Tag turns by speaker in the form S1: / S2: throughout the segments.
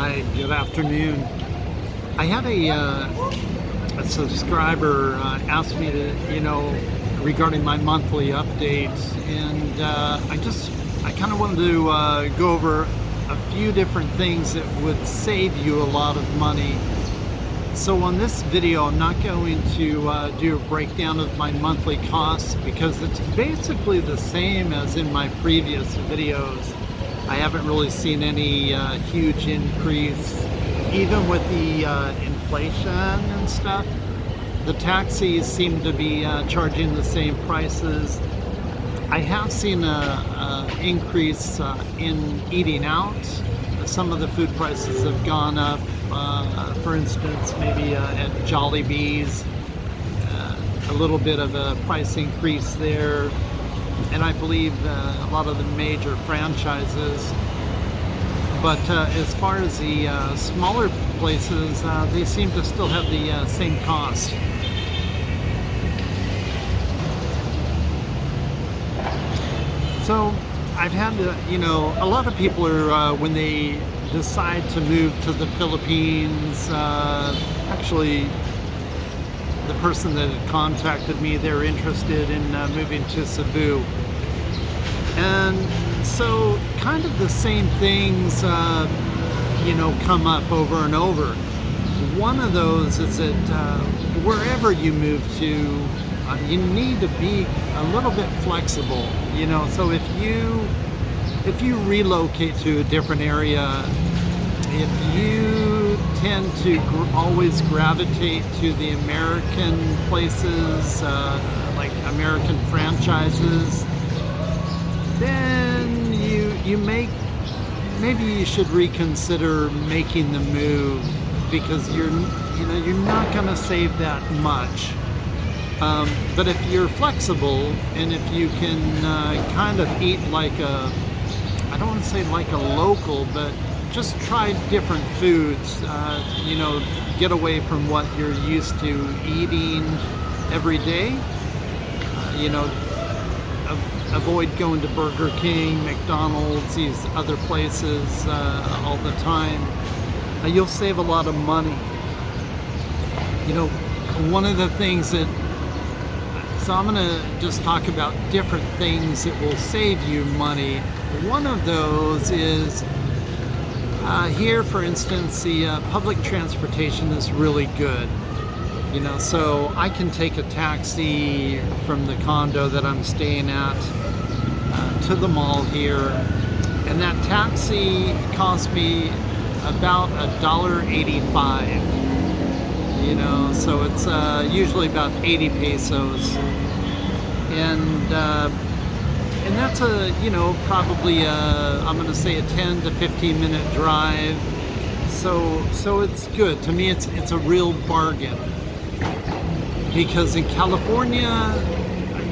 S1: Hi, good afternoon. I had a subscriber ask me to, regarding my monthly updates, and I kind of wanted to go over a few different things that would save you a lot of money. So on this video, I'm not going to do a breakdown of my monthly costs because it's basically the same as in my previous videos. I haven't really seen any huge increase, even with the inflation and stuff. The taxis seem to be charging the same prices. I have seen a increase in eating out. Some of the food prices have gone up. For instance, maybe at Jollibee's, a little bit of a price increase there. And I believe a lot of the major franchises. But as far as the smaller places, they seem to still have the same cost. So I've had, a lot of people are, when they decide to move to the Philippines, actually the person that had contacted me, they're interested in moving to Cebu. And so kind of the same things, come up over and over. One of those is that wherever you move to, you need to be a little bit flexible, so if you relocate to a different area, if you tend to always gravitate to the American places, like American franchises, then maybe you should reconsider making the move, because you're not going to save that much. But if you're flexible and if you can kind of eat like I don't want to say like a local, but just try different foods, get away from what you're used to eating every day, avoid going to Burger King, McDonald's, these other places all the time. You'll save a lot of money. One of the things that, so I'm going to just talk about different things that will save you money. One of those is here, for instance, the public transportation is really good. So I can take a taxi from the condo that I'm staying at to the mall here, and that taxi cost me about $1.85. So it's usually about 80 pesos, and that's probably I'm going to say a 10 to 15 minute drive. So it's good to me. It's a real bargain, because in California,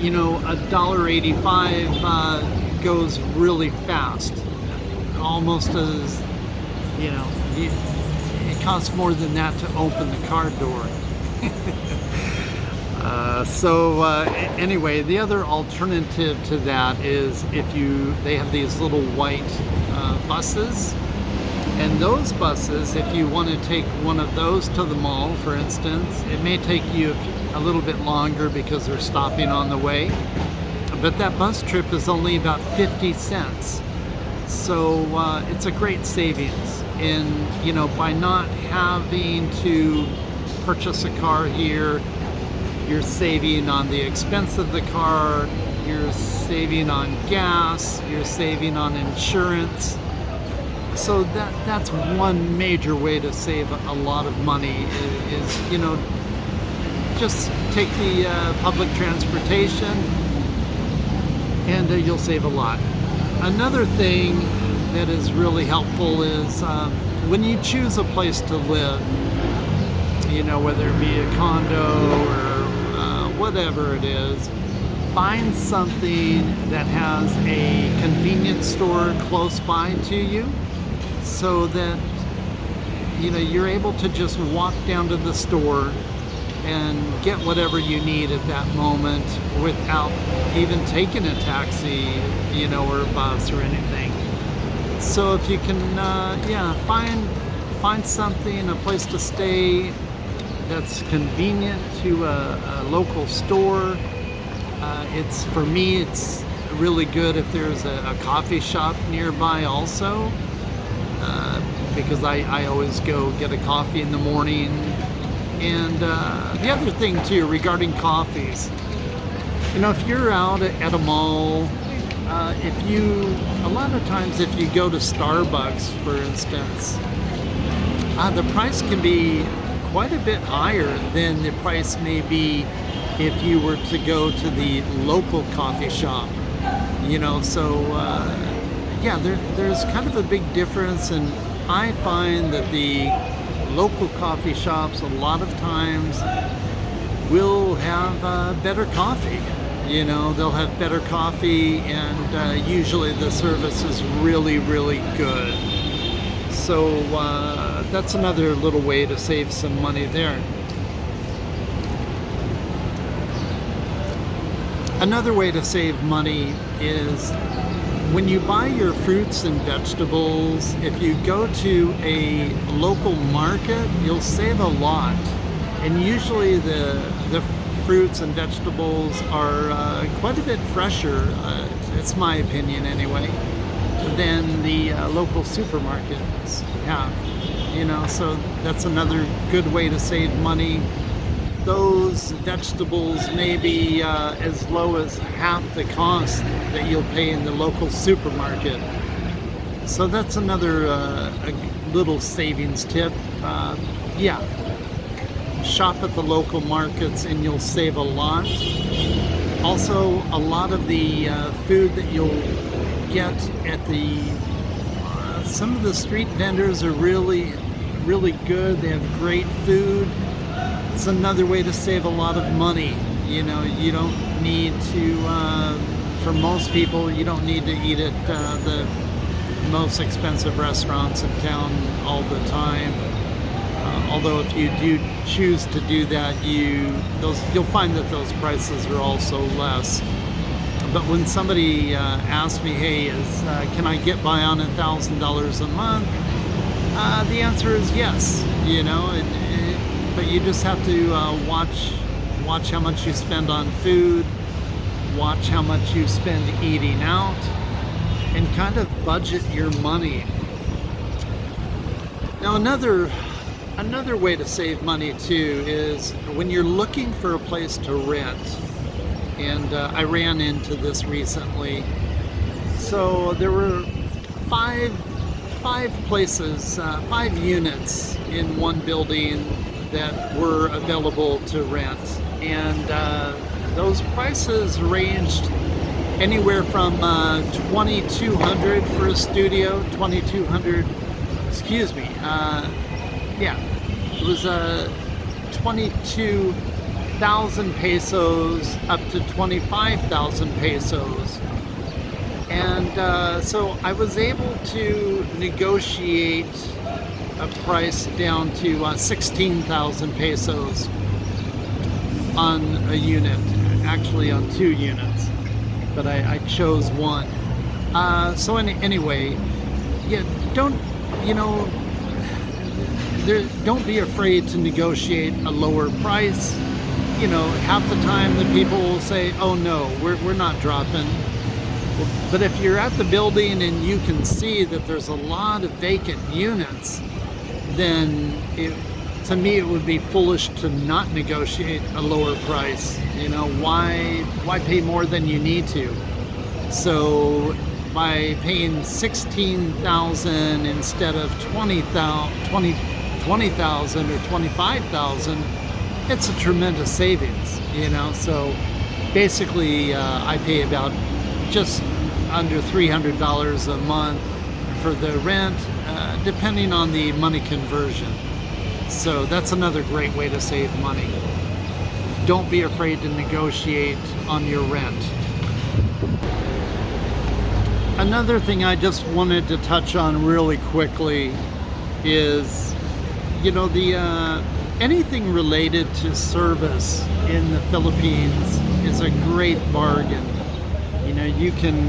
S1: $1.85 goes really fast, almost as it costs more than that to open the car door. Anyway, the other alternative to that is they have these little white buses, and those buses, if you want to take one of those to the mall, for instance, it may take you a little bit longer because they're stopping on the way, but that bus trip is only about 50 cents. So it's a great savings. And by not having to purchase a car here, you're saving on the expense of the car, you're saving on gas, you're saving on insurance. So that's one major way to save a lot of money is just take the public transportation, and you'll save a lot. Another thing that is really helpful is when you choose a place to live, whether it be a condo or whatever it is, find something that has a convenience store close by to you, so that you're able to just walk down to the store and get whatever you need at that moment without even taking a taxi, or a bus or anything. So if you can, find something, a place to stay that's convenient to a local store. It's, for me, it's really good if there's a coffee shop nearby also, because I always go get a coffee in the morning. And the other thing too regarding coffees, if you're out at a mall, a lot of times if you go to Starbucks, for instance, the price can be quite a bit higher than the price may be if you were to go to the local coffee shop. So yeah, there's kind of a big difference, and I find that the local coffee shops a lot of times will have better coffee. They'll have better coffee, and usually the service is really, really good. So that's another little way to save some money there. Another way to save money is when you buy your fruits and vegetables, if you go to a local market, you'll save a lot. And usually the fruits and vegetables are quite a bit fresher, it's my opinion anyway, than the local supermarkets have. So that's another good way to save money. Those vegetables may be as low as half the cost that you'll pay in the local supermarket. So that's another a little savings tip. Yeah, shop at the local markets and you'll save a lot. Also, a lot of the food that you'll get at some of the street vendors are really, really good. They have great food. It's another way to save a lot of money. You don't need to, for most people, you don't need to eat at the most expensive restaurants in town all the time. Although if you do choose to do that, you'll find that those prices are also less. But when somebody asks me, hey, can I get by on $1,000 a month? The answer is yes. But you just have to watch how much you spend on food, watch how much you spend eating out, and kind of budget your money. Now another way to save money too is when you're looking for a place to rent, and I ran into this recently. So there were five places, 5 units in one building that were available to rent, and those prices ranged anywhere from $2,200 for a studio, it was 22,000 pesos up to 25,000 pesos. And so I was able to negotiate a price down to 16,000 pesos on a unit, actually on 2 units, but I chose one. So anyway, yeah, don't be afraid to negotiate a lower price. Half the time the people will say, oh no, we're not dropping. But if you're at the building and you can see that there's a lot of vacant units, then to me it would be foolish to not negotiate a lower price. Why pay more than you need to? So by paying 16,000 instead of 20,000 or 25,000, it's a tremendous savings. So basically I pay about just under $300 a month for the rent, depending on the money conversion. So that's another great way to save money. Don't be afraid to negotiate on your rent. Another thing I just wanted to touch on really quickly is, anything related to service in the Philippines is a great bargain. You can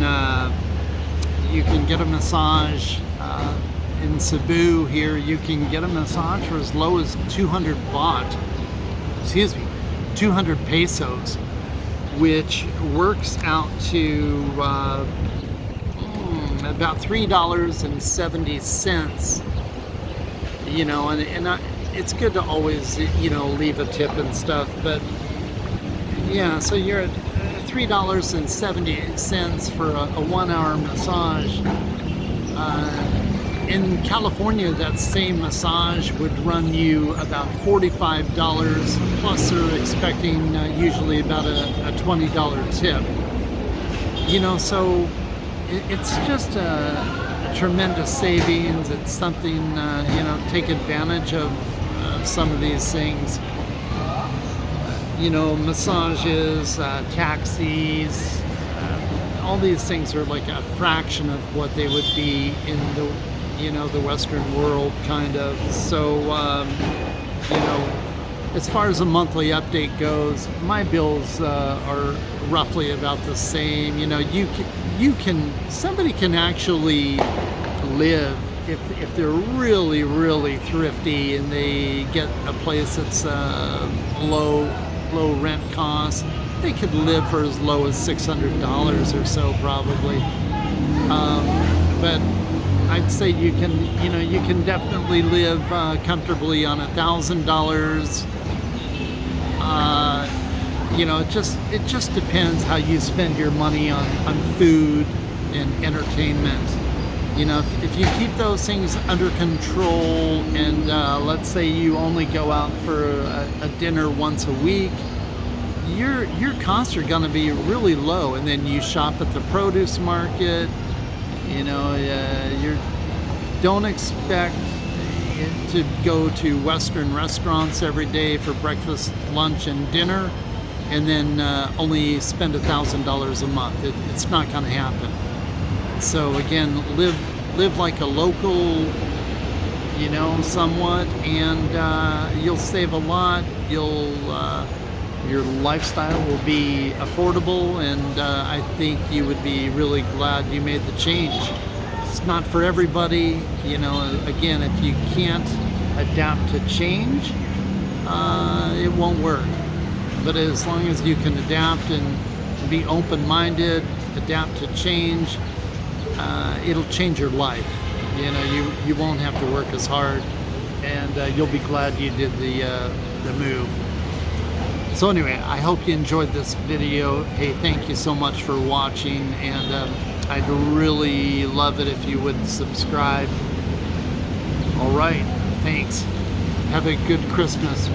S1: get a massage in Cebu here, you can get a massage for as low as 200 baht. Excuse me, 200 pesos, which works out to about $3.70. You know, it's good to always, you know, leave a tip and stuff, but yeah, so you're at $3.70 for a 1-hour massage. In California, that same massage would run you about $45, plus they're expecting usually about a $20 tip. You know, so it's just a tremendous savings. It's something, you know, take advantage of some of these things. You know, massages, taxis, all these things are like a fraction of what they would be in the, you know, the Western world, kind of. So, you know, as far as a monthly update goes, my bills are roughly about the same. You know, somebody can actually live if they're really, really thrifty and they get a place that's low rent costs. They could live for as low as $600 or so, probably. But I'd say you can definitely live comfortably on $1,000. You know, it just depends how you spend your money on food and entertainment. You know, if you keep those things under control, and let's say you only go out for a dinner once a week, your costs are going to be really low. And then you shop at the produce market. You know, don't expect to go to Western restaurants every day for breakfast, lunch, and dinner, and then only spend $1,000 a month. It's not going to happen. So again, live like a local, you know, somewhat, and you'll save a lot. Your lifestyle will be affordable, and I think you would be really glad you made the change. It's not for everybody, you know. Again, if you can't adapt to change, it won't work. But as long as you can adapt and be open-minded, adapt to change, it'll change your life. You know, you won't have to work as hard, and you'll be glad you did the move. So anyway, I hope you enjoyed this video. Hey, thank you so much for watching, and I'd really love it if you would subscribe. All right, thanks. Have a good Christmas.